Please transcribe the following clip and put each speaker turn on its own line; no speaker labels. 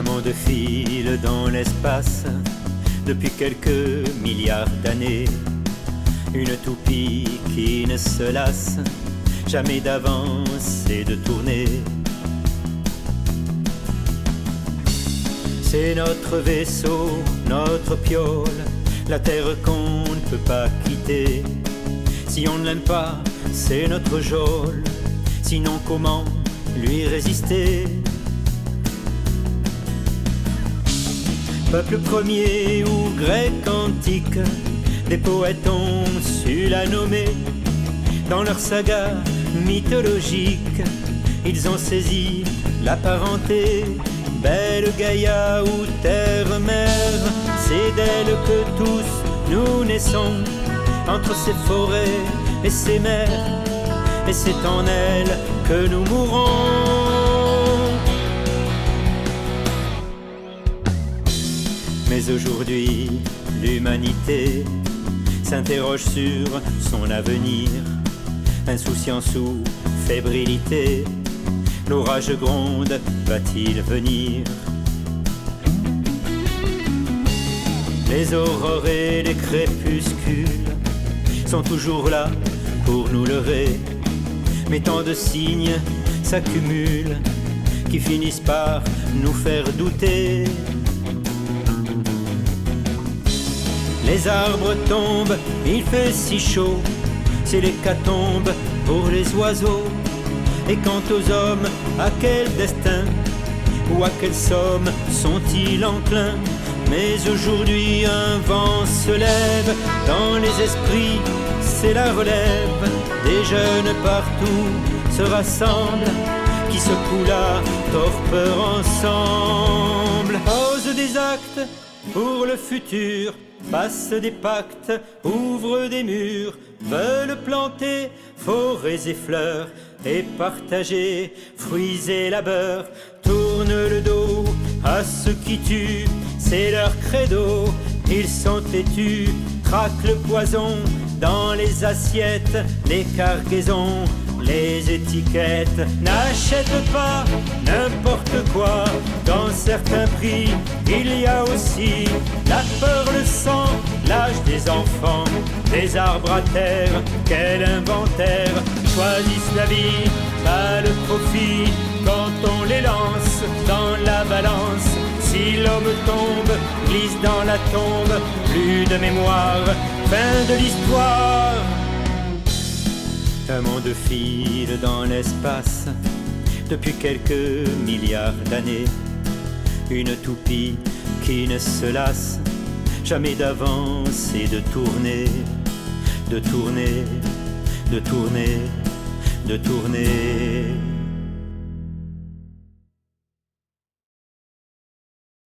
Un monde file dans l'espace depuis quelques milliards d'années. Une toupie qui ne se lasse jamais d'avancer, de tourner. C'est notre vaisseau, notre piole, la terre qu'on ne peut pas quitter. Si on ne l'aime pas, c'est notre geôle, sinon comment lui résister? Peuple premier ou grec antique, des poètes ont su la nommer. Dans leur saga mythologique, ils ont saisi la parenté. Belle Gaïa ou terre-mère, c'est d'elle que tous nous naissons. Entre ces forêts et ces mers, et c'est en elle que nous mourrons. Mais aujourd'hui, l'humanité s'interroge sur son avenir. Insouciance ou fébrilité, l'orage gronde, va-t-il venir? Les aurores et les crépuscules sont toujours là pour nous leurrer. Mais tant de signes s'accumulent qui finissent par nous faire douter. Les arbres tombent, il fait si chaud, c'est l'hécatombe pour les oiseaux. Et quant aux hommes, à quel destin ou à quelle somme sont-ils enclins? Mais aujourd'hui un vent se lève dans les esprits, c'est la relève. Des jeunes partout se rassemblent, qui secouent la torpeur ensemble. Posent des actes pour le futur, passent des pactes, ouvrent des murs, veulent planter forêts et fleurs, et partager fruits et labeurs. Tournent le dos à ceux qui tuent, c'est leur credo, ils sont têtus, craquent le poison dans les assiettes, les cargaisons, les étiquettes. N'achète pas n'importe quoi, dans certains prix, il y a aussi la peur, le sang, l'âge des enfants, des arbres à terre, quel inventaire. Choisissent la vie, pas le profit, quand on les lance dans la balance. Si l'homme tombe, glisse dans la tombe, plus de mémoire, fin de l'histoire. Un monde file dans l'espace depuis quelques milliards d'années. Une toupie qui ne se lasse jamais d'avancer, de tourner, de tourner, de tourner, de tourner.